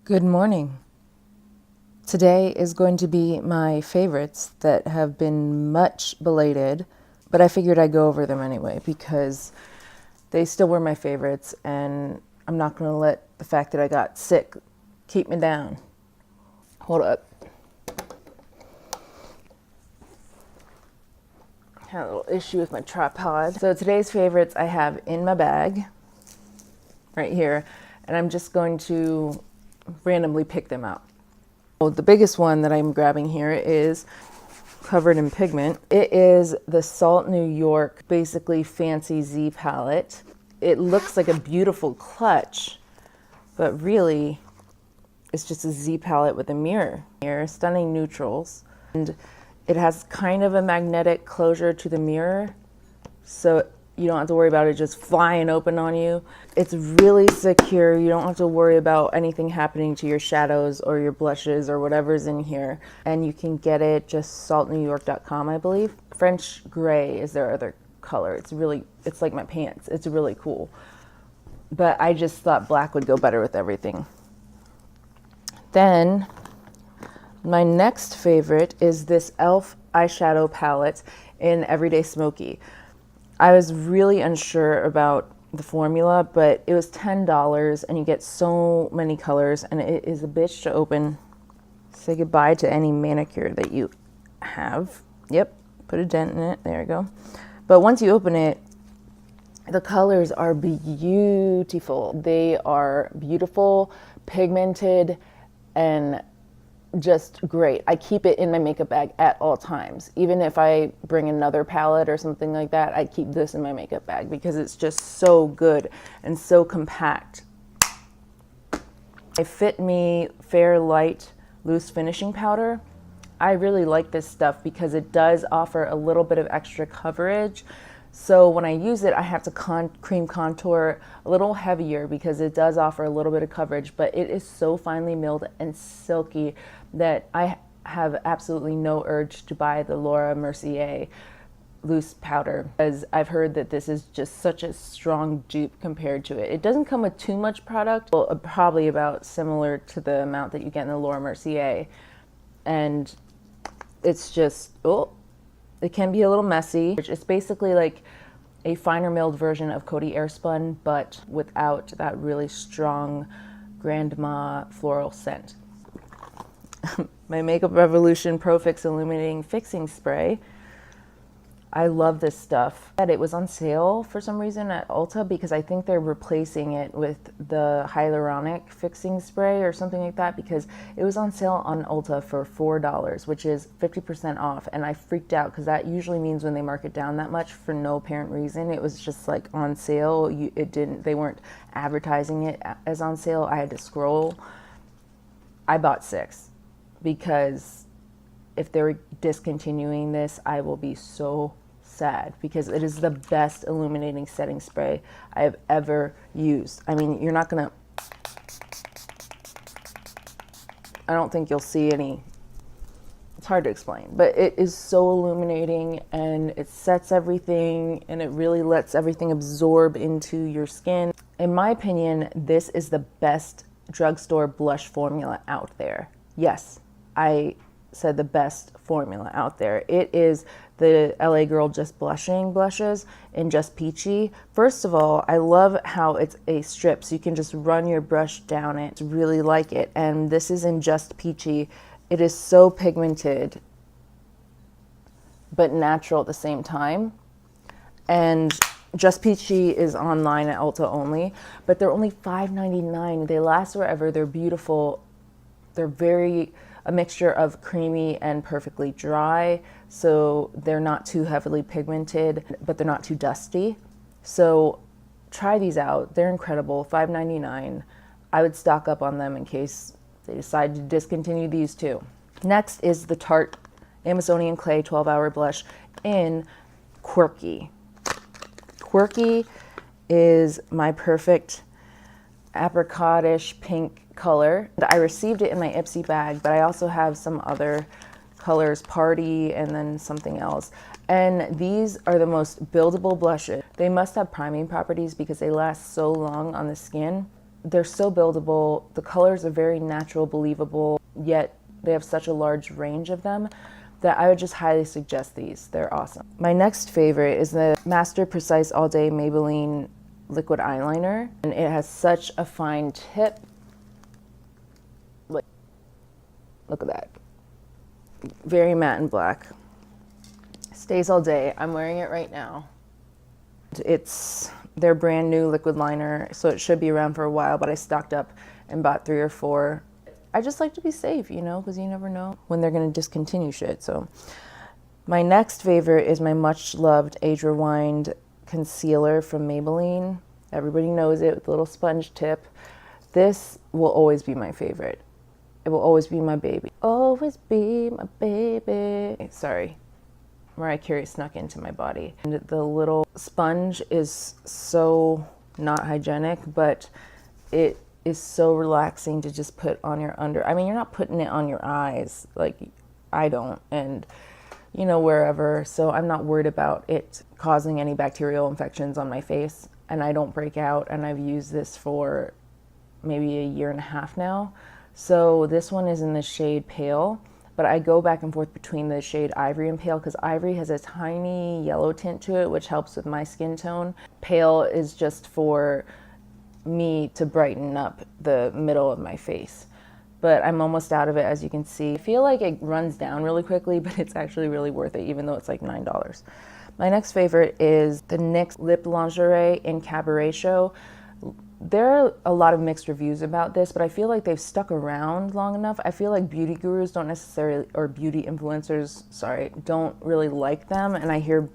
Good morning. Today is going to be my favorites that have been much belated, but I figured I'd go over them anyway because they still were my favorites and I'm not going to let the fact that I got sick keep me down. Hold up. Had a little issue with my tripod. So today's favorites I have in my bag right here, and I'm just going to randomly pick them out. Well, the biggest one that I'm grabbing here is covered in pigment. It is the Salt New York, basically fancy Z palette. It looks like a beautiful clutch, but really it's just a Z palette with a mirror. Here, stunning neutrals. And it has kind of a magnetic closure to the mirror, so you don't have to worry about it just flying open on you. It's really secure. You don't have to worry about anything happening to your shadows or your blushes or whatever's in here. And you can get it just saltnewyork.com, I believe. French gray is their other color. It's like my pants. It's really cool. But I just thought black would go better with everything. Then my next favorite is this e.l.f. eyeshadow palette in Everyday Smoky. I was really unsure about the formula, but it was $10 and you get so many colors and it is a bitch to open. Say goodbye to any manicure that you have. Yep, put a dent in it, there you go. But once you open it, the colors are beautiful. They are beautiful, pigmented, and just great. I keep it in my makeup bag at all times. Even if I bring another palette or something like that, I keep this in my makeup bag because it's just so good and so compact. A Fit Me Fair Light Loose Finishing Powder. I really like this stuff because it does offer a little bit of extra coverage. So when I use it, I have to cream contour a little heavier because it does offer a little bit of coverage, but it is so finely milled and silky that I have absolutely no urge to buy the Laura Mercier loose powder, because I've heard that this is just such a strong dupe compared to it. It doesn't come with too much product, well, probably about similar to the amount that you get in the Laura Mercier. And it's just, it can be a little messy. It's basically like a finer milled version of Coty Airspun, but without that really strong grandma floral scent. My Makeup Revolution Pro Fix Illuminating Fixing Spray. I love this stuff. It was on sale for some reason at Ulta because I think they're replacing it with the hyaluronic fixing spray or something like that, because it was on sale on Ulta for $4, which is 50% off. And I freaked out because that usually means when they mark it down that much for no apparent reason. It was just like on sale. They weren't advertising it as on sale. I had to scroll. I bought 6 because if they're discontinuing this, I will be so sad because it is the best illuminating setting spray I have ever used. I mean, you're not gonna, I don't think you'll see any, it's hard to explain, but it is so illuminating and it sets everything and it really lets everything absorb into your skin. In my opinion, this is the best drugstore blush formula out there. Yes, I said the best formula out there. It is the LA Girl Just Blushing blushes in Just Peachy. First of all, I love how it's a strip, so you can just run your brush down it. Really like it. And this is in Just Peachy. It is so pigmented, but natural at the same time. And Just Peachy is online at Ulta only, but they're only $5.99. They last forever. They're beautiful. They're a mixture of creamy and perfectly dry, so they're not too heavily pigmented, but they're not too dusty. So try these out. They're incredible. $5.99. I would stock up on them in case they decide to discontinue these too. Next is the Tarte Amazonian Clay 12-Hour Blush in Quirky. Quirky is my perfect apricotish pink color. I received it in my Ipsy bag, but I also have some other colors, Party and then something else. And these are the most buildable blushes. They must have priming properties because they last so long on the skin. they're so buildable. The colors are very natural, believable, yet they have such a large range of them that I would just highly suggest these. They're awesome. My next favorite is the Master Precise All Day Maybelline Liquid Eyeliner. And it has such a fine tip. Look at that. Very matte and black. Stays all day. I'm wearing it right now. It's their brand new liquid liner, so it should be around for a while, but I stocked up and bought 3 or 4. I just like to be safe, you know, because you never know when they're going to discontinue shit. So my next favorite is my much loved Age Rewind concealer from Maybelline. Everybody knows it with a little sponge tip. This will always be my favorite. It will always be my baby. Always be my baby. Sorry. Mariah Carey snuck into my body. And the little sponge is so not hygienic, but it is so relaxing to just put on your under. I mean, you're not putting it on your eyes, like I don't, and you know, wherever. So I'm not worried about it causing any bacterial infections on my face, and I don't break out. And I've used this for maybe 1.5 years now. So this one is in the shade Pale, but I go back and forth between the shade Ivory and Pale because Ivory has a tiny yellow tint to it, which helps with my skin tone. Pale is just for me to brighten up the middle of my face. But I'm almost out of it, as you can see. I feel like it runs down really quickly, but it's actually really worth it, even though it's like $9. My next favorite is the NYX Lip Lingerie in Cabaret Show. There are a lot of mixed reviews about this, but I feel like they've stuck around long enough. I feel like beauty gurus don't necessarily, or beauty influencers, sorry, don't really like them, and I hear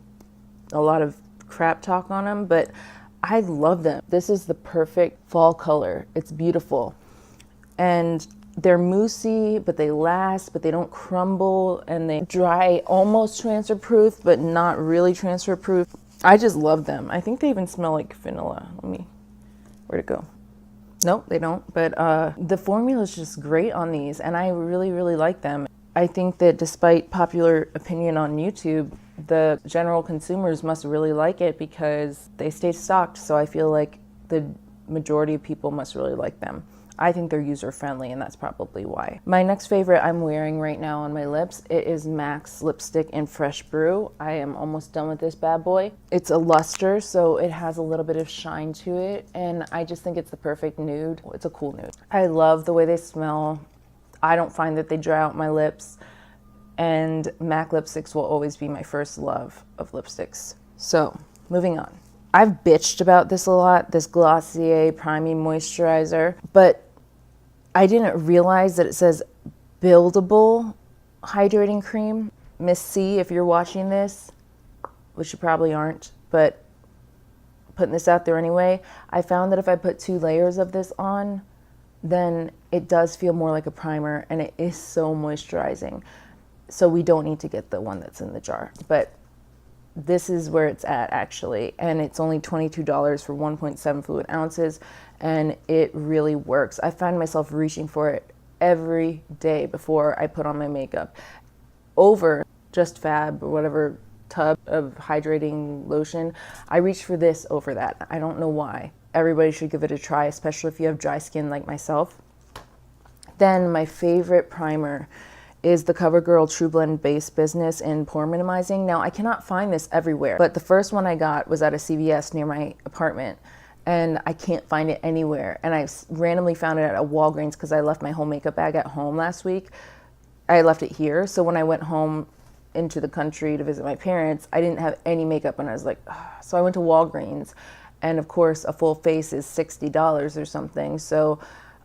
a lot of crap talk on them, but I love them. This is the perfect fall color. It's beautiful. And they're moussey, but they last, but they don't crumble, and they dry almost transfer proof, but not really transfer proof. I just love them. I think they even smell like vanilla. Where'd it go? Nope, they don't. But the formula is just great on these, and I really, really like them. I think that despite popular opinion on YouTube, the general consumers must really like it because they stay stocked. So I feel like the majority of people must really like them. I think they're user-friendly, and that's probably why. My next favorite I'm wearing right now on my lips, it is MAC's lipstick in Fresh Brew. I am almost done with this bad boy. It's a luster, so it has a little bit of shine to it, and I just think it's the perfect nude. It's a cool nude. I love the way they smell. I don't find that they dry out my lips, and MAC lipsticks will always be my first love of lipsticks. So, moving on. I've bitched about this a lot, this Glossier Priming Moisturizer, but I didn't realize that it says buildable hydrating cream. Miss C, if you're watching this, which you probably aren't, but putting this out there anyway, I found that if I put 2 layers of this on, then it does feel more like a primer, and it is so moisturizing. So we don't need to get the one that's in the jar, but this is where it's at actually, and it's only $22 for 1.7 fluid ounces, and it really works. I find myself reaching for it every day before I put on my makeup over Just Fab or whatever tub of hydrating lotion. I reach for this over that. I don't know why. Everybody should give it a try, especially if you have dry skin like myself. Then my favorite primer is the CoverGirl True Blend Base Business in Pore Minimizing. Now, I cannot find this everywhere, but the first one I got was at a CVS near my apartment, and I can't find it anywhere. And I randomly found it at a Walgreens because I left my whole makeup bag at home last week. I left it here, so when I went home into the country to visit my parents, I didn't have any makeup, and I was like, ugh. So I went to Walgreens, and of course, a full face is $60 or something, so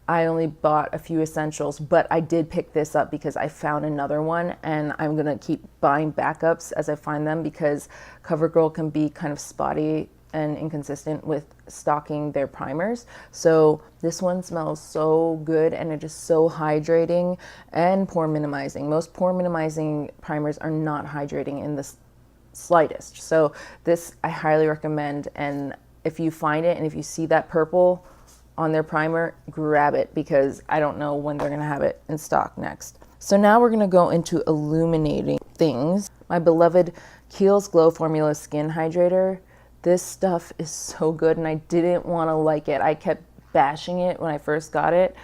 I only bought a few essentials, but I did pick this up because I found another one, and I'm gonna keep buying backups as I find them because CoverGirl can be kind of spotty and inconsistent with stocking their primers. So this one smells so good, and it is so hydrating and pore minimizing. Most pore minimizing primers are not hydrating in the slightest. So this I highly recommend, and if you find it and if you see that purple on their primer, grab it because I don't know when they're gonna have it in stock next. So now we're gonna go into illuminating things. My beloved Kiehl's Glow Formula Skin Hydrator. This stuff is so good, and I didn't wanna like it. I kept bashing it when I first got it,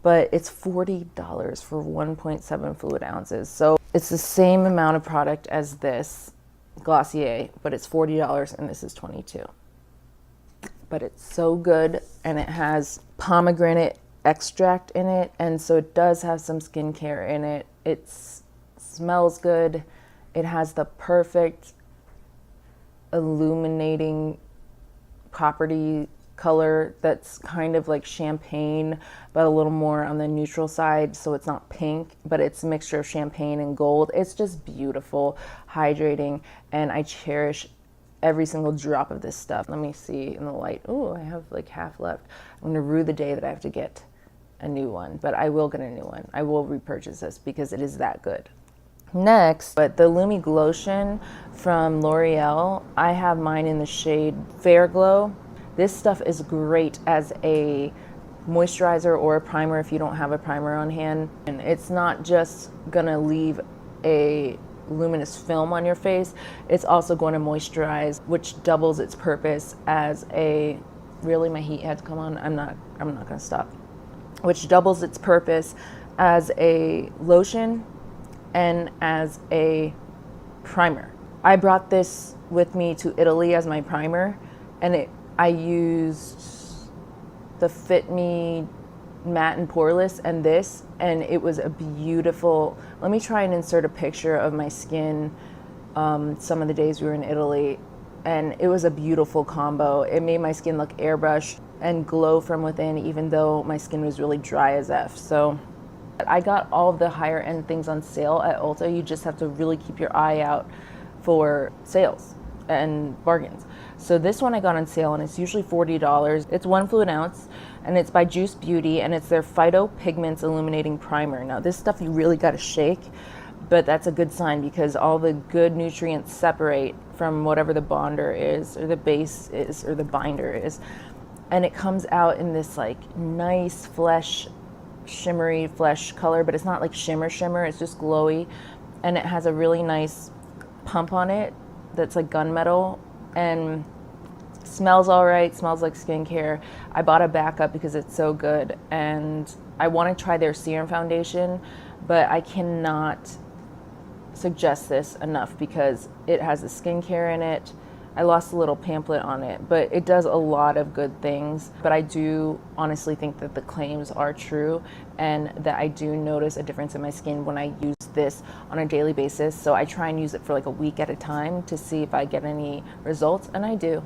but it's $40 for 1.7 fluid ounces. So it's the same amount of product as this Glossier, but it's $40 and this is $22. But it's so good, and it has pomegranate extract in it, and so it does have some skincare in it. It smells good. It has the perfect illuminating property color that's kind of like champagne, but a little more on the neutral side, so it's not pink, but it's a mixture of champagne and gold. It's just beautiful, hydrating, and I cherish every single drop of this stuff. Let me see in the light. Oh, I have like half left. I'm gonna rue the day that I have to get a new one, but I will get a new one. I will repurchase this because it is that good. Next, but the Lumi Glotion from L'Oreal, I have mine in the shade Fair Glow. This stuff is great as a moisturizer or a primer if you don't have a primer on hand. And it's not just gonna leave a luminous film on your face, it's also going to moisturize, which doubles its purpose as a, really my heat had to come on, I'm not gonna stop, which doubles its purpose as a lotion and as a primer. I brought this with me to Italy as my primer, and I used the Fit Me Matte and Poreless and this, and it was a beautiful, let me try and insert a picture of my skin some of the days we were in Italy, and it was a beautiful combo. It made my skin look airbrushed and glow from within, even though my skin was really dry as F. So I got all of the higher end things on sale at Ulta. You just have to really keep your eye out for sales and bargains. So this one I got on sale, and it's usually $40. It's 1 fluid ounce, and it's by Juice Beauty, and it's their Phyto Pigments Illuminating Primer. Now this stuff you really gotta shake, but that's a good sign because all the good nutrients separate from whatever the bonder is, or the base is, or the binder is. And it comes out in this like nice flesh, shimmery flesh color, but it's not like shimmer, it's just glowy. And it has a really nice pump on it that's like gunmetal, and smells all right, smells like skincare. I bought a backup because it's so good, and I want to try their serum foundation, but I cannot suggest this enough because it has the skincare in it. I lost a little pamphlet on it, but it does a lot of good things. But I do honestly think that the claims are true, and that I do notice a difference in my skin when I use this on a daily basis. So I try and use it for like a week at a time to see if I get any results, and I do.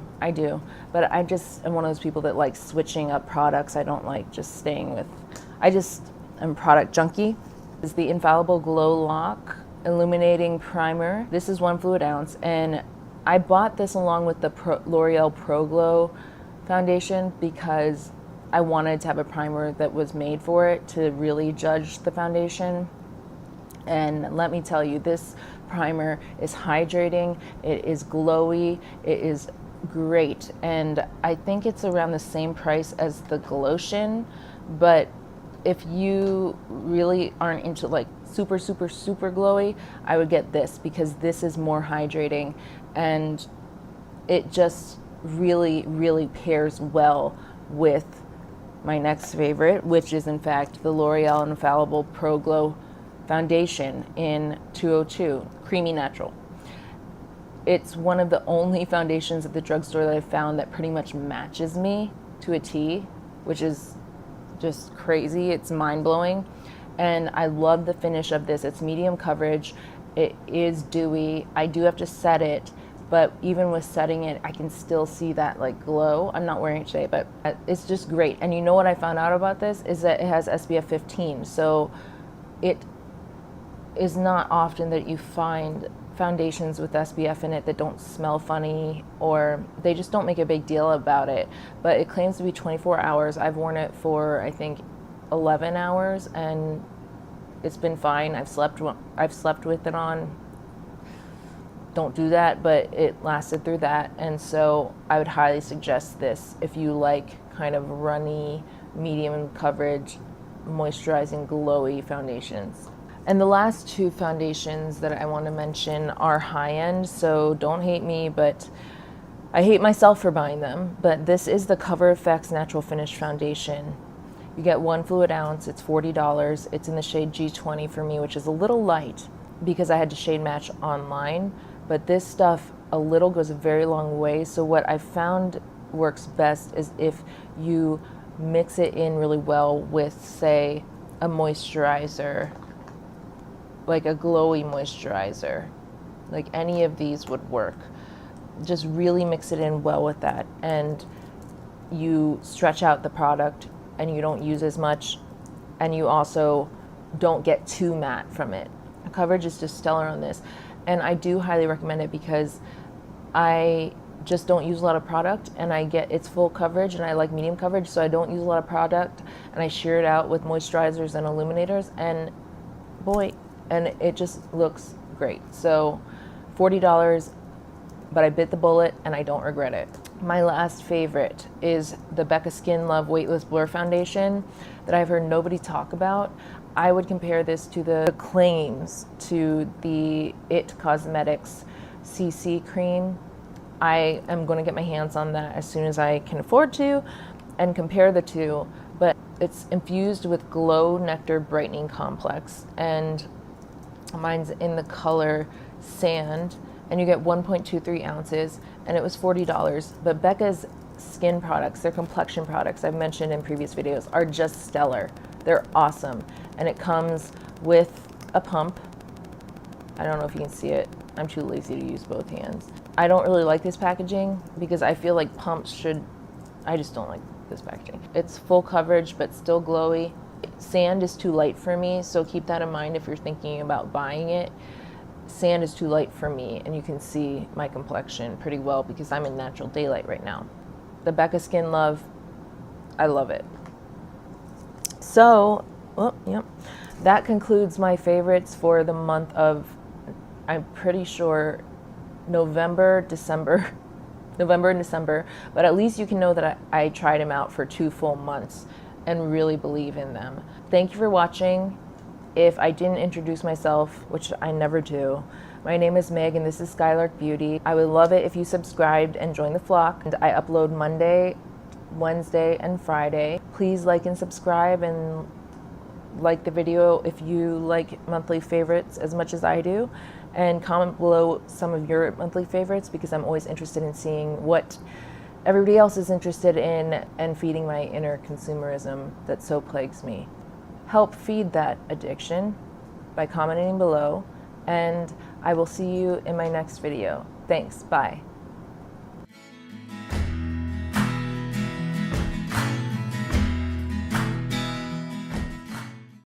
But I just am one of those people that like switching up products. I don't like just staying with, I just am product junkie. This is the Infallible Glow Lock Illuminating Primer. This is 1 fluid ounce, and I bought this along with the L'Oreal Pro Glow foundation because I wanted to have a primer that was made for it to really judge the foundation. And let me tell you, this primer is hydrating, it is glowy, it is great. And I think it's around the same price as the Glotion, but if you really aren't into like super glowy, I would get this because this is more hydrating, and it just really pairs well with my next favorite, which is in fact the L'Oreal Infallible Pro Glow Foundation in 202 Creamy Natural. It's one of the only foundations at the drugstore that I've found that pretty much matches me to a T, which is just crazy. It's mind-blowing. And I love the finish of this. It's medium coverage. It is dewy. I do have to set it, but even with setting it, I can still see that like glow. I'm not wearing it today, but it's just great. And you know what I found out about this is that it has SPF 15. So it is not often that you find foundations with SPF in it that don't smell funny, or they just don't make a big deal about it. But it claims to be 24 hours. I've worn it for, I think, 11 hours, and it's been fine. I've slept with it on. Don't do that, but it lasted through that. And so I would highly suggest this if you like kind of runny, medium coverage, moisturizing, glowy foundations. And the last two foundations that I want to mention are high-end, so don't hate me, but I hate myself for buying them, but this is the Cover FX Natural Finish Foundation. You get 1 fluid ounce, it's $40. It's in the shade G20 for me, which is a little light because I had to shade match online, but this stuff, a little goes a very long way. So what I found works best is if you mix it in really well with, say, a moisturizer, like a glowy moisturizer. Like any of these would work. Just really mix it in well with that, and you stretch out the product and you don't use as much, and you also don't get too matte from it. The coverage is just stellar on this, and I do highly recommend it because I just don't use a lot of product, and I get its full coverage, and I like medium coverage, so I don't use a lot of product, and I shear it out with moisturizers and illuminators, and boy, and it just looks great. So $40, but I bit the bullet and I don't regret it. My last favorite is the Becca Skin Love Weightless Blur Foundation that I've heard nobody talk about. I would compare this to the claims to the IT Cosmetics CC cream. I am going to get my hands on that as soon as I can afford to and compare the two, but it's infused with Glow Nectar Brightening Complex, and mine's in the color Sand, and you get 1.23 ounces, and it was $40. But Becca's skin products, their complexion products, I've mentioned in previous videos, are just stellar. They're awesome, and it comes with a pump. I don't know if you can see it. I'm too lazy to use both hands. I don't really like this packaging because I feel like pumps should, I just don't like this packaging. It's full coverage, but still glowy. Sand is too light for me, so keep that in mind if you're thinking about buying it. Sand is too light for me, and you can see my complexion pretty well because I'm in natural daylight right now. The Becca Skin Love, I love it. So, well, yep, that concludes my favorites for the month of, I'm pretty sure, November and December, but at least you can know that I tried them out for 2 full months and really believe in them. Thank you for watching. If I didn't introduce myself, which I never do, my name is Meg and this is Skylark Beauty. I would love it if you subscribed and joined the flock. And I upload Monday, Wednesday, and Friday. Please like and subscribe, and like the video if you like monthly favorites as much as I do. And comment below some of your monthly favorites because I'm always interested in seeing what everybody else is interested in and feeding my inner consumerism that so plagues me. Help feed that addiction by commenting below, and I will see you in my next video. Thanks, bye.